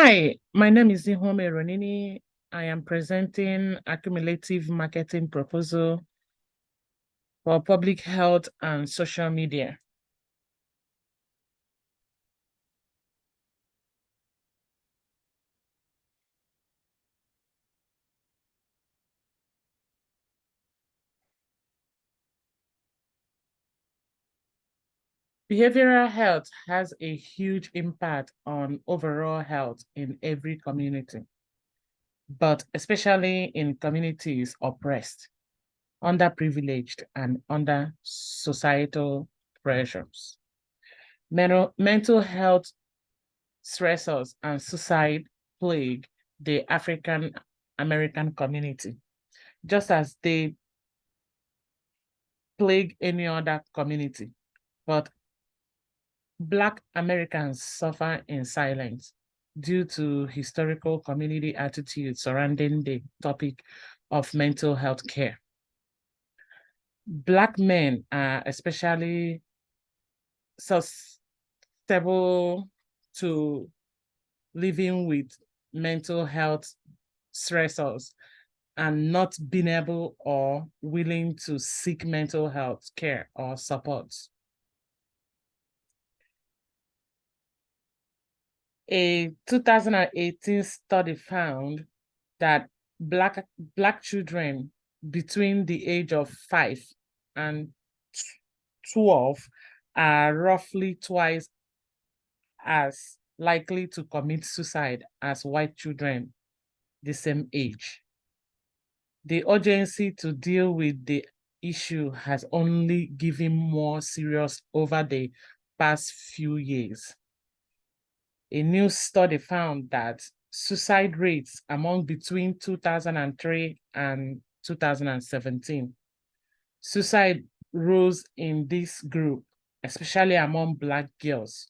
Hi, my name is Ihome Ronini. I am presenting a cumulative marketing proposal for public health and social media. Behavioral health has a huge impact on overall health in every community, but especially in communities oppressed, underprivileged, and under societal pressures. Mental health stressors and suicide plague the African American community, just as they plague any other community. But Black Americans suffer in silence due to historical community attitudes surrounding the topic of mental health care. Black men are especially susceptible to living with mental health stressors and not being able or willing to seek mental health care or support. A 2018 study found that black children between the age of 5 and 12 are roughly twice as likely to commit suicide as white children the same age. The urgency to deal with the issue has only given more serious over the past few years. A new study found that suicide rates among between 2003 and 2017, suicide rose in this group, especially among Black girls,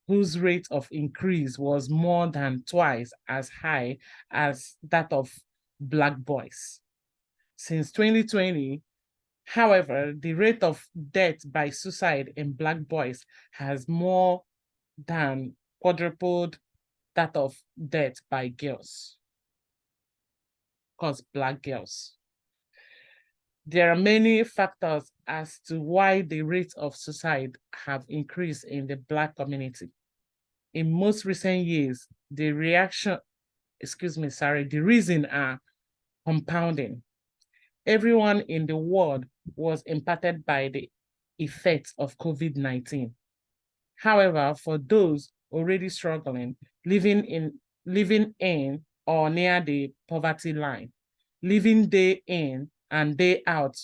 whose rate of increase was more than twice as high as that of Black boys. Since 2020, however, the rate of death by suicide in Black boys has more than quadrupled that of death by girls, cause Black girls. There are many factors as to why the rate of suicide have increased in the Black community. In most recent years, the reason are compounding. Everyone in the world was impacted by the effects of COVID-19. However, for those already struggling, living in or near the poverty line, living day in and day out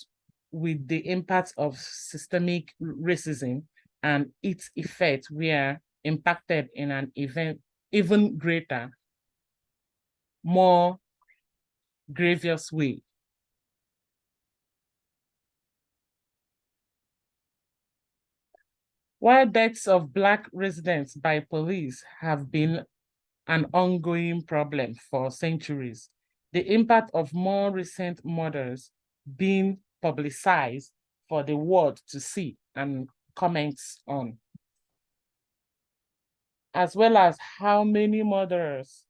with the impact of systemic racism and its effects were impacted in an event even greater, more grievous way. While deaths of Black residents by police have been an ongoing problem for centuries, the impact of more recent murders being publicized for the world to see and comments on, as well as how many murders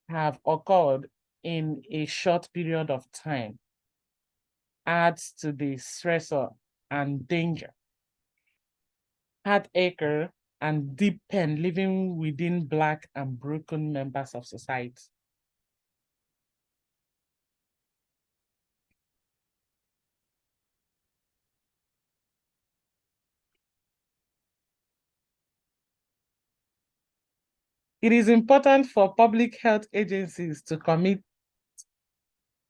have occurred in a short period of time, adds to the stressor and danger. Heartache and deep pain living within Black and broken members of society. It is important for public health agencies to commit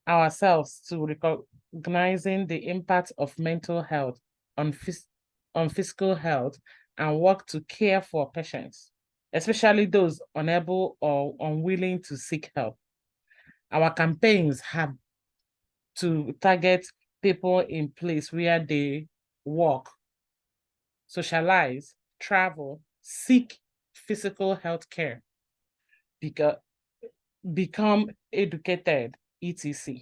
ourselves to recognizing the impact of mental health on, on physical health and work to care for patients, especially those unable or unwilling to seek help. Our campaigns have to target people in place where they work, socialize, travel, seek physical health care, become educated, etc.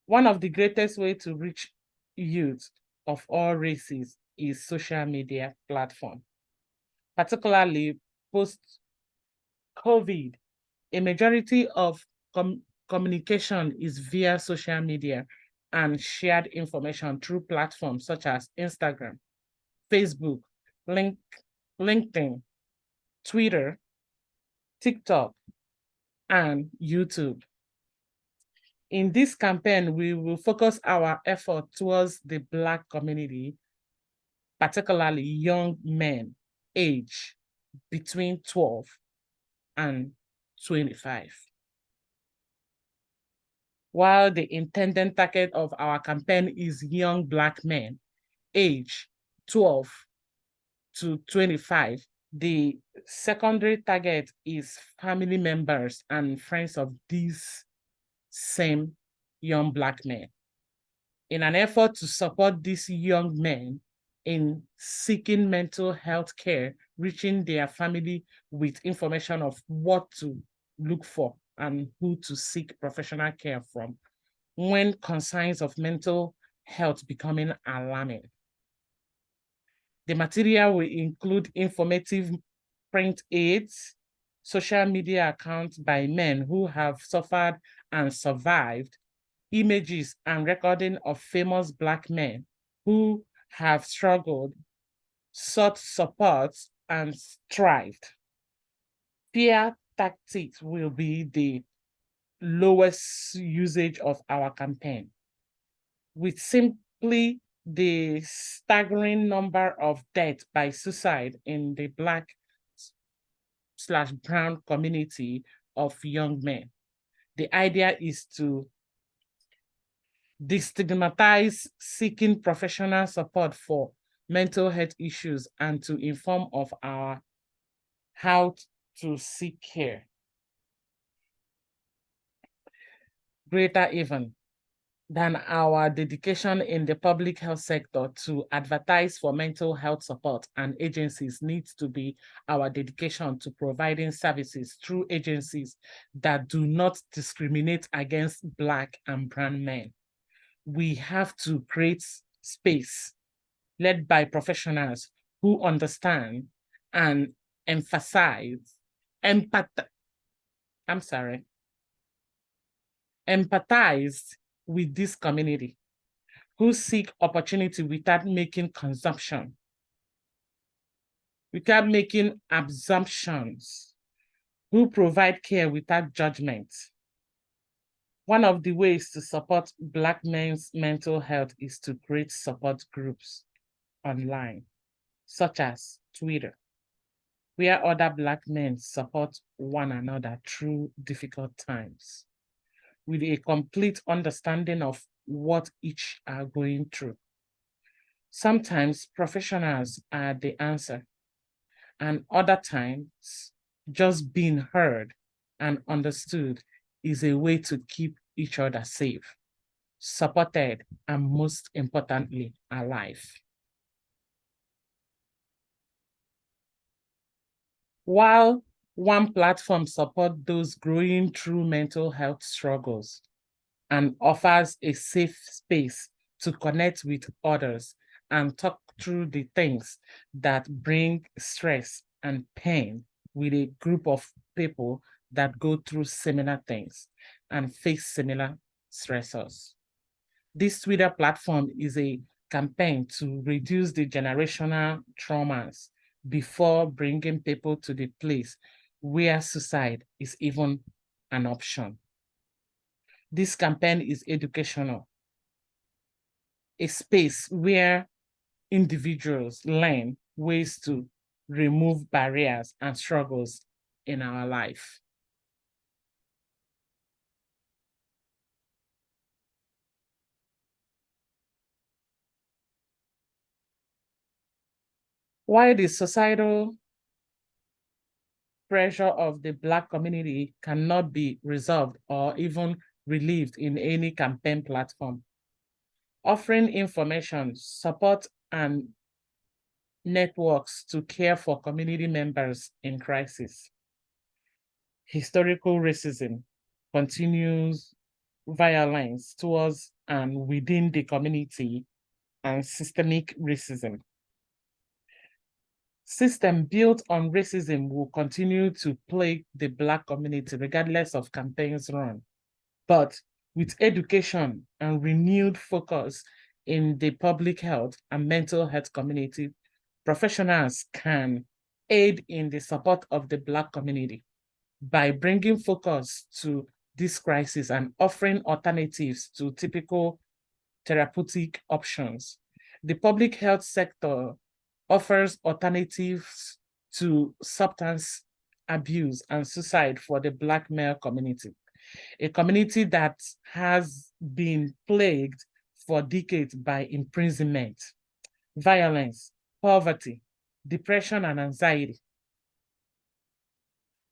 One of the greatest ways to reach youth of all races is social media platform, particularly post-COVID COVID, a majority of communication is via social media and shared information through platforms such as Instagram, Facebook, LinkedIn, Twitter, TikTok, and YouTube. In this campaign, we will focus our effort towards the Black community, particularly young men aged between 12 and 25. While the intended target of our campaign is young Black men aged 12 to 25, the secondary target is family members and friends of these same young Black men. In an effort to support these young men in seeking mental health care, reaching their family with information of what to look for and who to seek professional care from when concerns of mental health becoming alarming. The material will include informative print aids, social media accounts by men who have suffered and survived, images and recording of famous Black men who have struggled, sought support, and thrived. Peer tactics will be the lowest usage of our campaign, with simply the staggering number of deaths by suicide in the Black/brown community of young men. The idea is to destigmatize seeking professional support for mental health issues and to inform of our how to seek care. Greater even than our dedication in the public health sector to advertise for mental health support and agencies needs to be our dedication to providing services through agencies that do not discriminate against Black and brown men. We have to create space led by professionals who understand and emphasize, empathize with this community, who seek opportunity without making consumption, without making assumptions, who provide care without judgment. One of the ways to support Black men's mental health is to create support groups online, such as Twitter, where other Black men support one another through difficult times, with a complete understanding of what each are going through. Sometimes professionals are the answer, and other times just being heard and understood is a way to keep each other safe, supported, and most importantly, alive. While one platform supports those going through mental health struggles and offers a safe space to connect with others and talk through the things that bring stress and pain with a group of people that go through similar things and face similar stressors. This Twitter platform is a campaign to reduce the generational traumas before bringing people to the place where suicide is even an option. This campaign is educational, a space where individuals learn ways to remove barriers and struggles in our life. While the societal pressure of the Black community cannot be resolved or even relieved in any campaign platform, offering information, support, and networks to care for community members in crisis. Historical racism continues violence towards and within the community and systemic racism. System built on racism will continue to plague the Black community regardless of campaigns run. But with education and renewed focus in the public health and mental health community, professionals can aid in the support of the Black community by bringing focus to this crisis and offering alternatives to typical therapeutic options. The public health sector offers alternatives to substance abuse and suicide for the Black male community, a community that has been plagued for decades by imprisonment, violence, poverty, depression, and anxiety.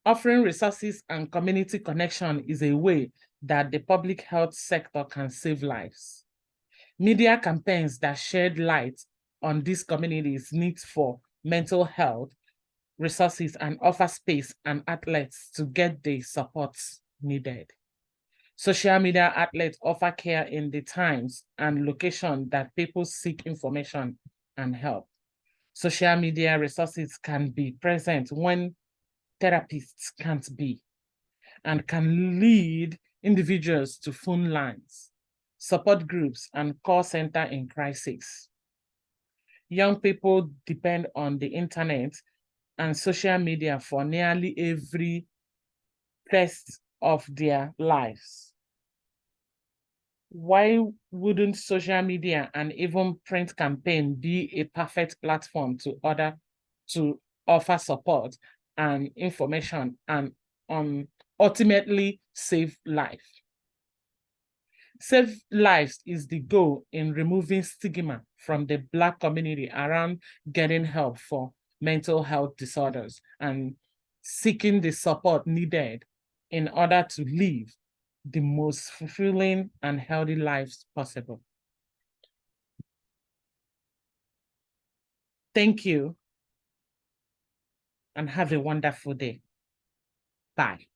Offering resources and community connection is a way that the public health sector can save lives. Media campaigns that shed light on these communities' needs for mental health resources and offer space and outlets to get the support needed. Social media outlets offer care in the times and location that people seek information and help. Social media resources can be present when therapists can't be, and can lead individuals to phone lines, support groups, and call center in crisis. Young people depend on the internet and social media for nearly every phase of their lives. Why wouldn't social media and even print campaign be a perfect platform to offer support and information and ultimately save life? Save lives is the goal in removing stigma from the Black community around getting help for mental health disorders and seeking the support needed in order to live the most fulfilling and healthy lives possible. Thank you and have a wonderful day. Bye.